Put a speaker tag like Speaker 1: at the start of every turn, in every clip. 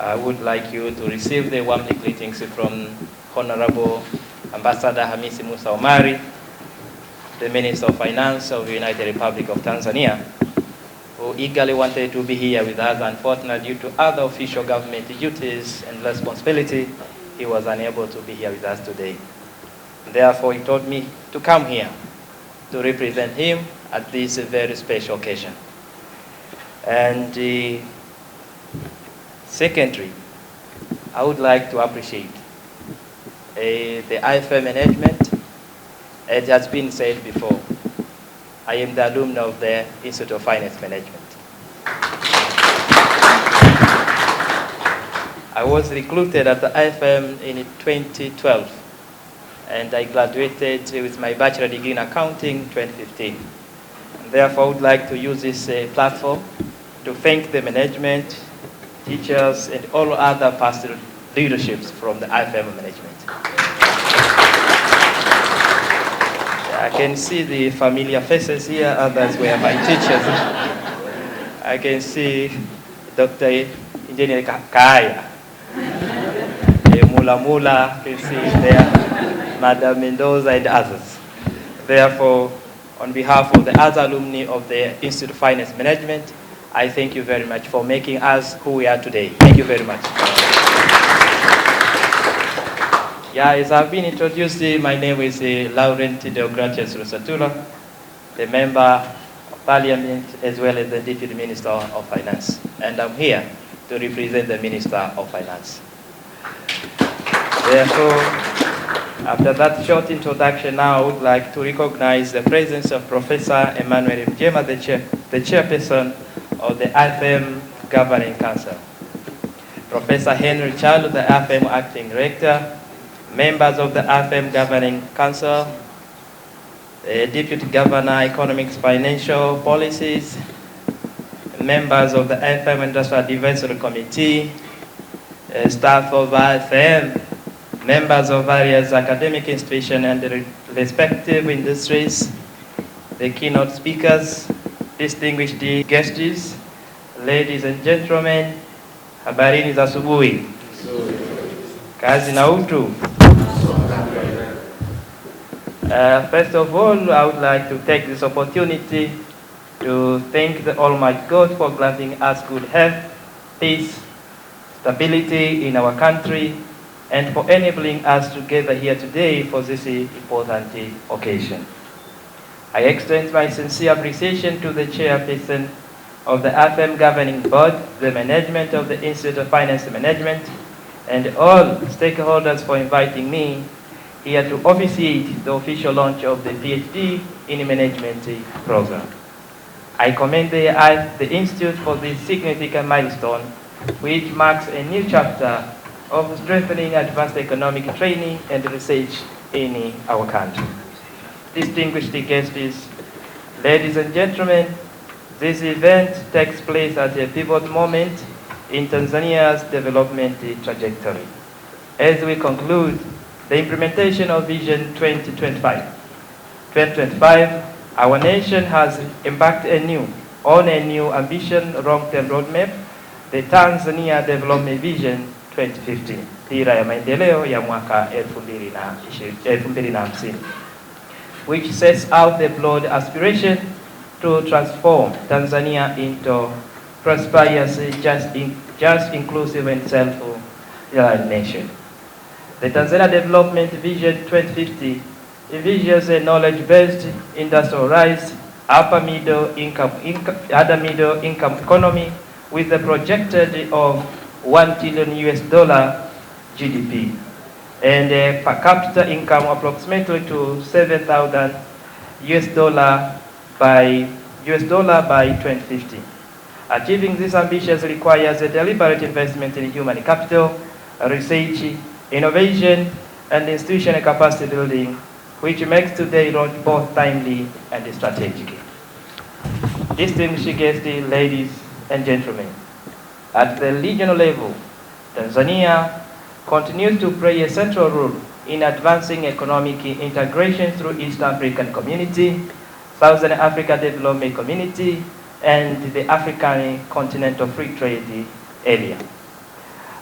Speaker 1: I would like you to receive the warmly greetings from Honorable Ambassador Hamisi Musa Omari, the Minister of Finance of the United Republic of Tanzania, who eagerly wanted to be here with us. Unfortunately, due to other official government duties and responsibility, he was unable to be here with us today. Therefore, he told me to come here to represent him at this very special occasion. And secondly, I would like to appreciate the IFM management. It has been said before, I am the alumni of the Institute of Finance Management. I was recruited at the IFM in 2012, and I graduated with my bachelor degree in accounting in 2015. And therefore, I would like to use this platform to thank the management, teachers, and all other past leaderships from the IFM management. I can see the familiar faces here, others were my teachers. I can see Dr. Engineer Kaya, Mula Mula, I can see there, Madam Mendoza and others. Therefore, on behalf of the other alumni of the Institute of Finance Management, I thank you very much for making us who we are today. Thank you very much. Yeah, as I've been introduced, my name is LAURENT LUSWETULA, the Member of Parliament as well as the Deputy Minister of Finance. And I'm here to represent the Minister of Finance. Therefore, after that short introduction, now I would like to recognize the presence of Professor Emmanuel Mjema, the Chairperson of the IFM Governing Council. Professor Henry Chalu, the IFM Acting Director, members of the IFM Governing Council, Deputy Governor, Economics, Financial Policies, members of the IFM Industrial Advisory Committee, staff of IFM, members of various academic institutions and the respective industries, the keynote speakers, distinguished guests, ladies and gentlemen, habarini za asubuhi. Kazi na utu. First of all, I would like to take this opportunity to thank the Almighty God for granting us good health, peace, stability in our country, and for enabling us to gather here today for this important occasion. I extend my sincere appreciation to the Chairperson of the IFM Governing Board, the management of the Institute of Finance Management, and all stakeholders for inviting me here to officiate the official launch of the Ph.D. in Management program. I commend the Institute for this significant milestone, which marks a new chapter of strengthening advanced economic training and research in our country. Distinguished guests, ladies and gentlemen, this event takes place at a pivotal moment in Tanzania's development trajectory. As we conclude the implementation of Vision 2025, our nation has embarked on a new ambition long-term roadmap, the Tanzania Development Vision 2015, dira ya maendeleo ya mwaka 2050, which sets out the broad aspiration to transform Tanzania into prosperous, just, inclusive, and self-reliant nation. The Tanzania Development Vision 2050 envisions a knowledge-based, industrialized, upper middle income economy with a projected of $1 trillion GDP and a per capita income approximately to $7,000 by 2050. Achieving this ambition requires a deliberate investment in human capital, research, innovation, and institutional capacity building, which makes today's launch both timely and strategic. Distinguished guests, ladies and gentlemen, at the regional level, Tanzania continues to play a central role in advancing economic integration through East African Community, Southern Africa Development Community, and the African Continental Free Trade Area.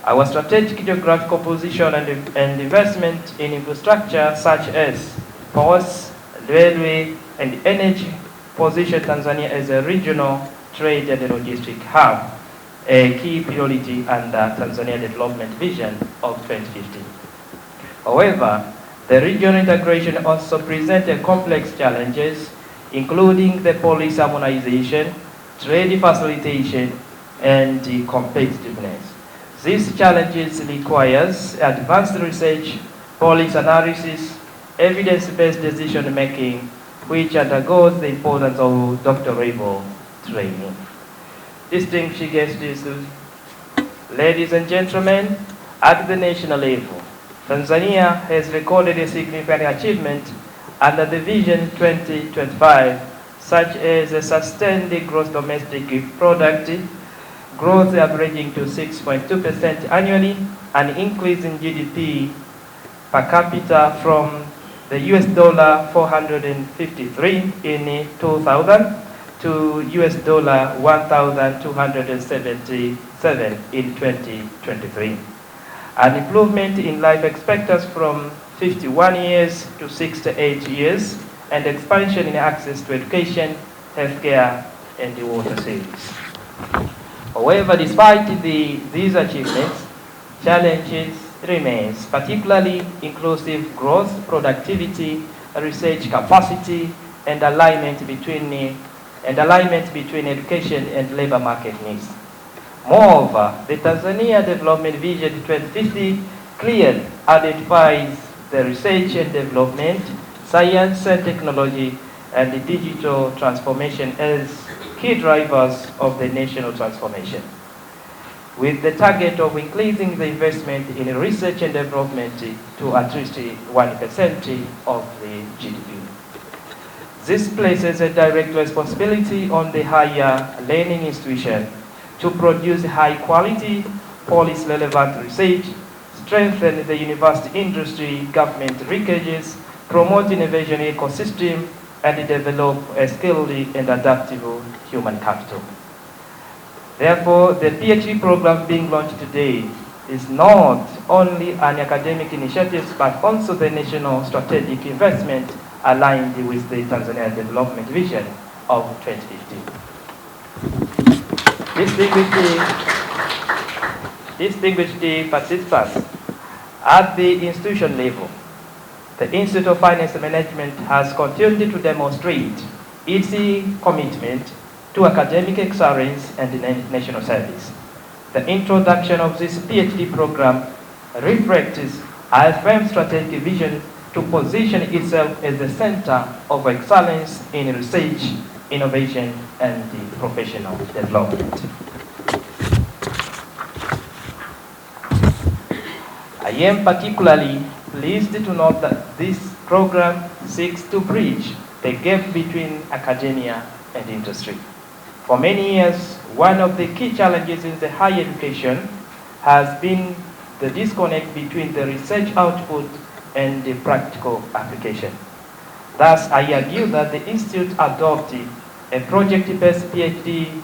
Speaker 1: Our strategic geographical position and investment in infrastructure such as ports, railway, and energy position Tanzania as a regional trade and logistic hub, a key priority under Tanzania Development Vision of 2050. However, the regional integration also presents complex challenges, including the policy harmonization, trade facilitation, and competitiveness. These challenges requires advanced research, policy analysis, evidence-based decision-making, which undergoes the importance of doctoral training. Distinguished guests, ladies and gentlemen, at the national level, Tanzania has recorded a significant achievement under the Vision 2025, such as a sustained gross domestic product growth averaging to 6.2% annually, an increase in GDP per capita from the US dollar 453 in 2000 to US dollar 1,277 in 2023. An improvement in life expectancy from 51 years to 68 years, and expansion in access to education, healthcare, and water service. However, despite these achievements, challenges remain, particularly inclusive growth, productivity, research capacity, and alignment between education and labor market needs. Moreover, the Tanzania Development Vision 2050 clearly identifies the research and development, science and technology, and the digital transformation as key drivers of the national transformation, with the target of increasing the investment in research and development to at least 1% of the GDP. This places a direct responsibility on the higher learning institution to produce high-quality, policy-relevant research, strengthen the university industry government linkages, promote innovation ecosystem, and develop a skilled and adaptable human capital. Therefore, the PhD program being launched today is not only an academic initiative, but also the national strategic investment aligned with the Tanzania Development Vision of 2050. Distinguished participants, at the institution level, the Institute of Finance and Management has continued to demonstrate its commitment to academic excellence and national service. The introduction of this PhD program reflects IFM's strategic vision to position itself as the center of excellence in research, innovation, and professional development. I am particularly pleased to note that this program seeks to bridge the gap between academia and industry. For many years, one of the key challenges in the higher education has been the disconnect between the research output and the practical application. Thus, I argue that the Institute adopted a project-based PhD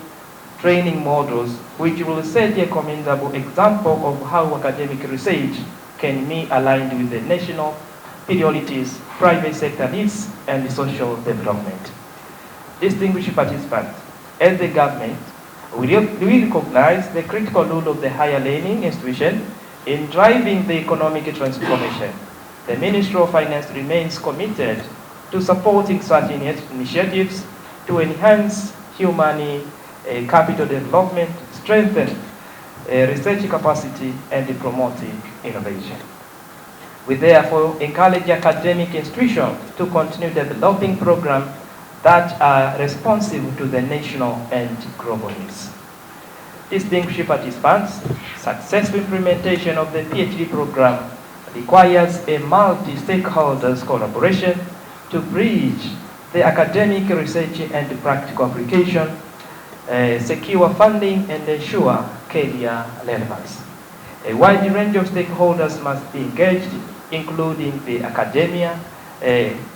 Speaker 1: training models which will set a commendable example of how academic research can be aligned with the national priorities, private sector needs, and social development. Distinguished participants, as the government, we recognize the critical role of the higher learning institution in driving the economic transformation. The Ministry of Finance remains committed to supporting such initiatives to enhance human capital development, strengthen research capacity, and promoting innovation. We therefore encourage academic institutions to continue developing programs that are responsive to the national and global needs. Distinguished participants, successful implementation of the PhD program requires a multi-stakeholders collaboration to bridge the academic research and practical application, secure funding, and ensure career relevance. A wide range of stakeholders must be engaged, including the academia,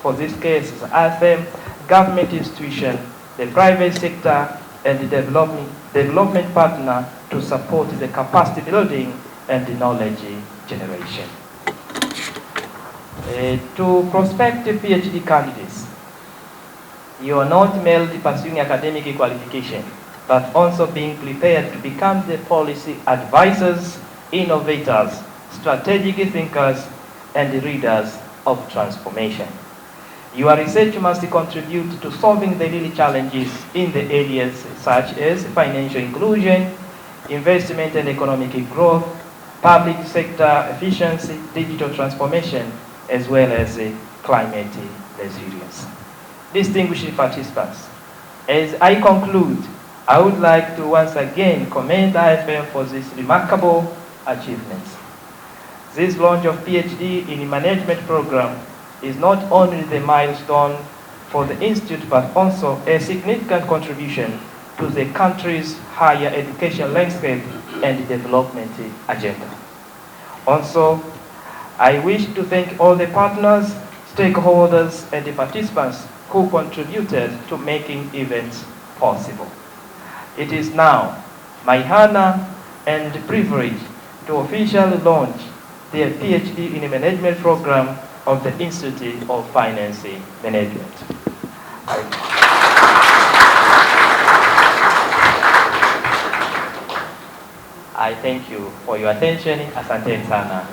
Speaker 1: for this case, IFM, government institution, the private sector, and the development partner to support the capacity building and knowledge generation. To prospective PhD candidates, you are not merely pursuing academic qualification, but also being prepared to become the policy advisors, innovators, strategic thinkers, and leaders of transformation. Your research must contribute to solving the real challenges in the areas such as financial inclusion, investment and economic growth, public sector efficiency, digital transformation, as well as climate resilience. Distinguished participants, as I conclude, I would like to once again commend IFM for this remarkable achievements. This launch of PhD in Management program is not only the milestone for the Institute, but also a significant contribution to the country's higher education landscape and development agenda. Also, I wish to thank all the partners, stakeholders, and the participants who contributed to making events possible. It is now my honor and privilege to officially launch the PhD in Management program of the Institute of Finance Management. I thank you for your attention. Asanteni sana.